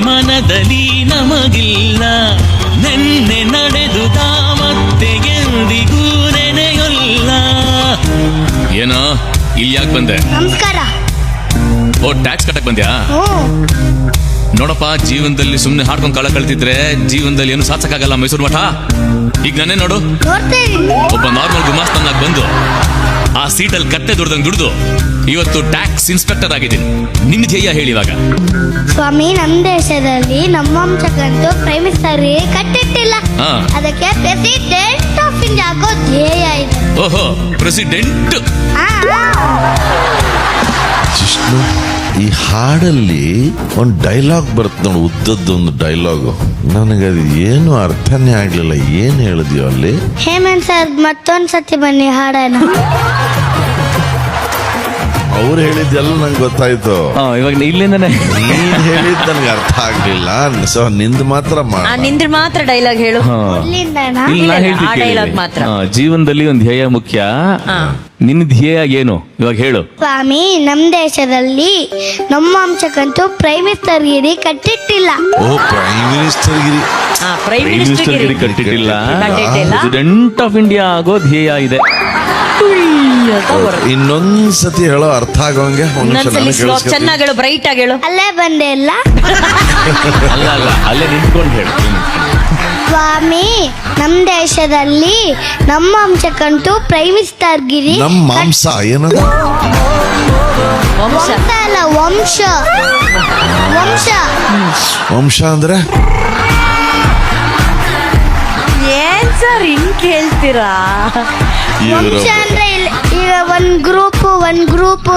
ಮನದಲ್ಲಿ ನಮಗಿಲ್ಲ, ನೆನ್ನೆ ನಡೆದುದ ಮತ್ತೆ ಎಂದಿಗೂ ನೆನೆಯೊಲ್ಲ. ಏನೋ ಇಲ್ಲಿ ಯಾಕೆ ಬಂದೆ? ನಮಸ್ಕಾರ. ಓ, ಟ್ಯಾಕ್ಸ್ ಕಟ್ಟಕ್ ಬಂದ್ಯಾ? ನೋಡಪ್ಪ, ಜೀವನದಲ್ಲಿ ಸುಮ್ನೆ ಹಾಡ್ಕೊಂಡ್ ಕಾಲ ಕಳ್ತಿದ್ರೆ ಜೀವನದಲ್ಲಿ ಏನು ಸಾಧಿಸಕ್ಕಾಗಲ್ಲ ಮೈಸೂರು ಮಠ. ಈಗ ನನ್ನೇ ನೋಡು, ಒಬ್ಬ ನಾರ್ಮಲ್ ಗುಮಾಸ್ತನಾಗಿ ಬಂದು ಆ ಸೀಟಲ್ಲಿ ಕತ್ತೆ ದುಡ್ದು ಇವತ್ತು ಟ್ಯಾಕ್ಸ್ ಇನ್ಸ್ಪೆಕ್ಟರ್ ಆಗಿದ್ದೀನಿ. ನಿನ್ನ ಧ್ಯೇಯ ಹೇಳಿ ಇವಾಗ. ಸ್ವಾಮಿ, ನಮ್ಮ ದೇಶದಲ್ಲಿ ನಮ್ಮ ವಂಶಕ್ಕಂತೂ ಪ್ರೈಮ್ ಮಿನಿಸ್ಟರ್ ಕಟ್ಟಿಟ್ಟಿಲ್ಲ, ಅದಕ್ಕೆ ಪ್ರೆಸಿಡೆಂಟ್ ಆಫ್ ಇಂಡಿಯಾ ಆಗೋ ಧ್ಯೇಯ ಇದೆ. ಓಹೋ, ಪ್ರೆಸಿಡೆಂಟ್. ಜಿಷ್ಣು, ಈ ಹಾಡಲ್ಲಿ ಒಂದು ಡೈಲಾಗ್ ಬರುತ್ತೆ ನೋಡು, ಉದ್ದದ್ದೊಂದು ಡೈಲಾಗು. ನನಗದು ಏನು ಅರ್ಥನೇ ಆಗ್ಲಿಲ್ಲ. ಏನ್ ಹೇಳಿದ್ಯೋ ಅಲ್ಲಿ? ಹೇಮಂತ್ ಸರ್ ಮತ್ತೊಂದ್ಸತಿ ಬನ್ನಿ ಹಾಡೋಣ. ಅವ್ರು ಹೇಳಿದ್ದೆಲ್ಲ ನಂಗೆ ಗೊತ್ತಾಯ್ತು. ಇವಾಗ ಇಲ್ಲಿಂದನೇ ನೀನ್ ಹೇಳಿದ್ ನನಗೆ ಅರ್ಥ ಆಗ್ಲಿಲ್ಲ. ಸೊ ನಿಂದು ಮಾತ್ರ ನಿಂದ್ರ ಮಾತ್ರ ಡೈಲಾಗ್ ಹೇಳು. ಡೈಲಾಗ್ ಮಾತ್ರ. ಜೀವನದಲ್ಲಿ ಒಂದು ಧ್ಯೇಯ ಮುಖ್ಯ. ನಿನ್ನ ಧ್ಯೇಯ ಏನು ಇವಾಗ ಹೇಳು. ಸ್ವಾಮಿ, ನಮ್ಮ ದೇಶದಲ್ಲಿ ನಮ್ಮ ವಂಶಕ್ಕಂತೂ ಪ್ರೈಮ್ ಮಿನಿಸ್ಟರ್ ಗಿರಿ ಕಟ್ಟಿಟ್ಟಿಲ್ಲ. ಓ, ಪ್ರೈಮ್ ಮಿನಿಸ್ಟರ್ ಗಿರಿ. ಪ್ರೈಮ್ ಮಿನಿಸ್ಟರ್ ಗಿರಿ ಕಟ್ಟಿಟ್ಟಿಲ್ಲ. ಪ್ರೆಸಿಡೆಂಟ್ ಆಫ್ ಇಂಡಿಯಾ ಆಗೋ ಧ್ಯೇಯ ಇದೆ. ಇನ್ನೊಂದ್ಸತಿ ಹೇಳೋ, ಅರ್ಥ ಆಗೋಂಗೆ. ಚೆನ್ನಾಗಿ ಹೇಳು, ಬ್ರೈಟ್ ಆಗಿ ಹೇಳು. ಅಲ್ಲೇ ಬಂದೆ ಇಲ್ಲ. ಅಲ್ಲ ಅಲ್ಲ, ಅಲ್ಲೇ ನಿಂತ್ಕೊಂಡು ಹೇಳು. ಸ್ವಾಮಿ, ನಮ್ಮ ದೇಶದಲ್ಲಿ ನಮ್ಮ ವಂಶಕ್ಕಂತೂ ಪ್ರೈಮ್ ಮಿನಿಸ್ಟರ್ ಗಿರಿ. ನಮ್ಮ ಮಾಂಸ ಏನದು? ವಂಶ ಅಲ್ಲ, ವಂಶ. ವಂಶ ವಂಶ ಅಂದ್ರೆ ಏನ್ ಸರ್ ಹಿಂಗ್ ಕೇಳ್ತೀರಾ? ವಂಶ ಅಂದ್ರೆ ಈಗ ಒಂದ್ ಗ್ರೂಪ್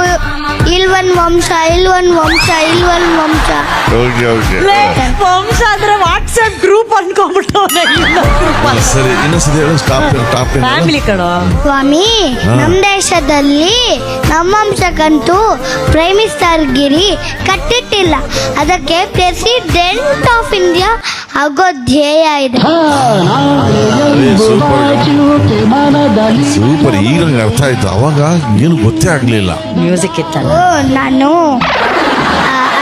ಇಲ್ ಒಂದ್ ವಂಶ, ಇಲ್ ಒಂದ್ ವಂಶ, ಇಲ್ ಒಂದ್ ವಂಶ. ವಂಶ ಅಂದ್ರೆ ವಾಟ್ಸ್ಆಪ್ ಗ್ರೂಪ್ ಅನ್ಕೊಂಡ್ಬಿಟ್ಟವನೇ. ಸರಿ, ಇನ್ನೊಂದ್ಸತಿ ಹೇಳು. ಫ್ಯಾಮಿಲಿ ಕಣೋ. ಸ್ವಾಮಿ, ನಮ್ಮ ದೇಶದಲ್ಲಿ ನಮ್ಮ ವಂಶಕ್ಕಂತೂ ಪ್ರೈಮ್ ಮಿನಿಸ್ಟರ್ ಗಿರಿ ಕಟ್ಟಿಟ್ಟಿಲ್ಲ, ಅದಕ್ಕೆ ಪ್ರೆಸಿಡೆಂಟ್ ಆಫ್ ಇಂಡಿಯಾ ಆಗೋ ಧ್ಯೇಯ ಇದೆ. ಸೂಪರ್, ಈಗ ನಂಗೆ ಅರ್ಥ ಆಯ್ತು. ಅವಾಗ ಏನು ಗೊತ್ತೇ ಆಗ್ಲಿಲ್ಲ. ಮ್ಯೂಸಿಕ್ ಇತ್ತಲ್ಲ. ನಾನು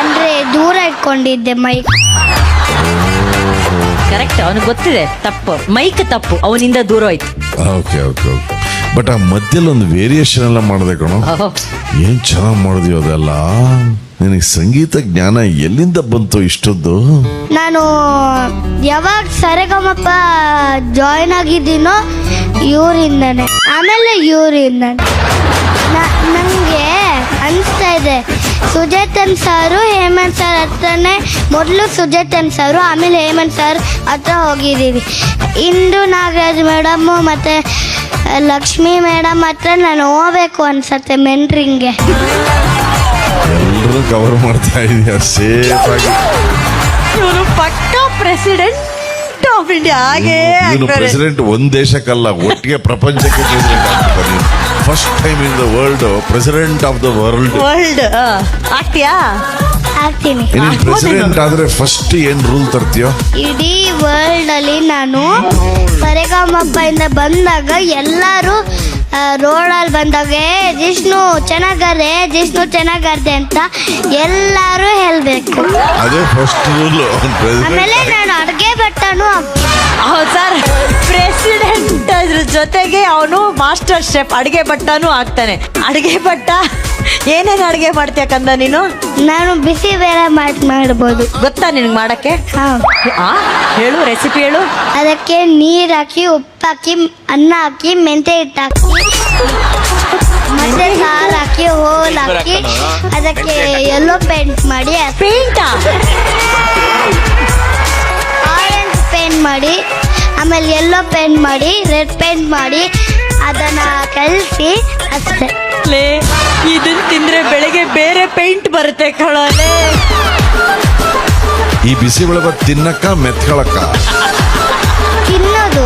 ಅಂದ್ರೆ ದೂರ ಇಟ್ಕೊಂಡಿದ್ದೆ ಮೈಕ್. ಕರೆಕ್ಟ್, ಅವನಿಗೆ ಗೊತ್ತಿದೆ ತಪ್ಪು, ಮೈಕ್ ತಪ್ಪು, ಅವನಿಂದ ದೂರ ಹೋಯ್ತು. Okay okay okay. ಬಟ್ ಆ ಮಧ್ಯದಲ್ಲಿ ಒಂದು ವೇರಿಯೇಷನ್ ಎಲ್ಲ ಮಾಡಿದೆ ಕಣೋ. ಏನ್ ಚೆನ್ನಾಗಿ ಮಾಡಿದ್ಯೋ ಅದೆಲ್ಲ. ನಿನಗೆ ಸಂಗೀತ ಜ್ಞಾನ ಎಲ್ಲಿಂದ ಬಂತು ಇಷ್ಟೊಂದು? ನಾನು ಯಾವಾಗ ಸರೆಗಮಪ್ಪ ಜಾಯಿನ್ ಆಗಿದ್ದೀನೋ ಇವರಿಂದಾನೆ, ಆಮೇಲೆ ಇವರಿಂದಾನೆ. ನನಗೆ ಅನಿಸ್ತಾ ಇದೆ, ಸುಜೇತನ್ ಸಾರು ಹೇಮಂತ್ ಸರ್ ಹತ್ರನೇ ಮೊದಲು ಸುಜೇತನ್ ಸಾರು, ಆಮೇಲೆ ಹೇಮಂತ್ ಸರ್ ಹತ್ರ ಹೋಗಿದ್ದೀವಿ. ಇಂದು ನಾಗರಾಜ್ ಮೇಡಮ್ಮು ಮತ್ತು ಲಕ್ಷ್ಮಿ ಮೇಡಮ್ ಹತ್ರ ನಾನು ಹೋಗ್ಬೇಕು ಅನ್ಸತ್ತೆ ಮೆಂಟ್ರಿಂಗ್ಗೆ. ಎಲ್ಲರೂ ಕವರ್ ಮಾಡ್ತಾ ಇದೆಯಾ ಸೇಫ್ ಆಗಿ. ಇವರು ಪಕ್ಕಾ ಪ್ರೆಸಿಡೆಂಟ್ ಆಫ್ ಇಂಡಿಯಾ. ಹಾಗೆ ಪ್ರೆಸಿಡೆಂಟ್ ಒಂದ್ ದೇಶಕ್ಕಲ್ಲ, ಒಟ್ಟಿಗೆ ಪ್ರಪಂಚಕ್ಕೆ ಪ್ರೆಸಿಡೆಂಟ್ ಆಗ್ತಾರೆ. First time in the world president of the world. ಆಗ್ತೀಯಾ? ಆಗ್ತೀನಿ. ಪ್ರೆಸಿಡೆಂಟ್ ಆದ್ರೆ ಫಸ್ಟ್ ಏನ್ ರೂಲ್ ತರ್ತೀಯೋ? ಇಡೀ ವರ್ಲ್ಡ್ ಅಲ್ಲಿ ನಾನು ಸರೆಗಮಪ್ಪ ಇಂದ ಬಂದಾಗ ಎಲ್ಲರೂ ರೋಡಲ್ಲಿ ಬಂದಾಗ ಜಿಷ್ಣು ಚೆನ್ನಾಗಾರ್ದೆ ಅಂತ ಎಲ್ಲರೂ ಹೇಳ್ಬೇಕು. ಅದೇ ಫಸ್ಟ್ ರೂಲ್. ಆಮೇಲೆ ನಾನು ಅಡ್ಗೆ ಭಟ್ಟನು. ಸರ್, ಪ್ರೆಸಿಡೆಂಟ್ ಜೊತೆಗೆ ಅವನು ಮಾಸ್ಟರ್ ಶೆಫ್, ಅಡಿಗೆ ಭಟ್ಟನೂ ಆಗ್ತಾನೆ. ಅಡಿಗೆ ಭಟ್ಟ ಏನೇನು ಅಡಿಗೆ ಮಾಡ್ತೀಯ ಕಂದ ನೀನು? ನಾನು ಬಿಸಿ ಬೇಳೆ ಮಾಡ್ಬೋದು. ಗೊತ್ತಾ ನಿನ್ಗೆ ಮಾಡಕ್ಕೆ? ಹೇಳು, ರೆಸಿಪಿ ಹೇಳು. ಅದಕ್ಕೆ ನೀರ್ ಹಾಕಿ, ಉಪ್ಪು ಹಾಕಿ, ಅನ್ನ ಹಾಕಿ, ಮೆಂತೆ ಹಿಟ್ಟು ಹಾಕಿ, ಮತ್ತೆ ಸಾರು ಹಾಕಿ, ಹೋಲ್ ಹಾಕಿ, ಅದಕ್ಕೆ ಯೆಲ್ಲೋ ಪೇಂಟ್ ಮಾಡಿ, ಆರೆಂಜ್ ಪೇಂಟ್ ಮಾಡಿ, ಆಮೇಲೆ ಯೆಲ್ಲೋ ಪೇಂಟ್ ಮಾಡಿ, ರೆಡ್ ಪೇಂಟ್ ಮಾಡಿ, ಅದನ್ನ ಕಲಸಿ ಅಷ್ಟೇ. ಇದನ್ನ ತಿಂದ್ರೆ ಬೆಳಗ್ಗೆ ಬೇರೆ ಪೇಂಟ್ ಬರುತ್ತೆ ಕಳಲೆ. ಈ ಬಿಸಿ ಬೆಳಗ್ಗೆ ತಿನ್ನಕ್ಕ ಮೆತ್ಕೊಳಕ್ಕ ತಿನ್ನೋದು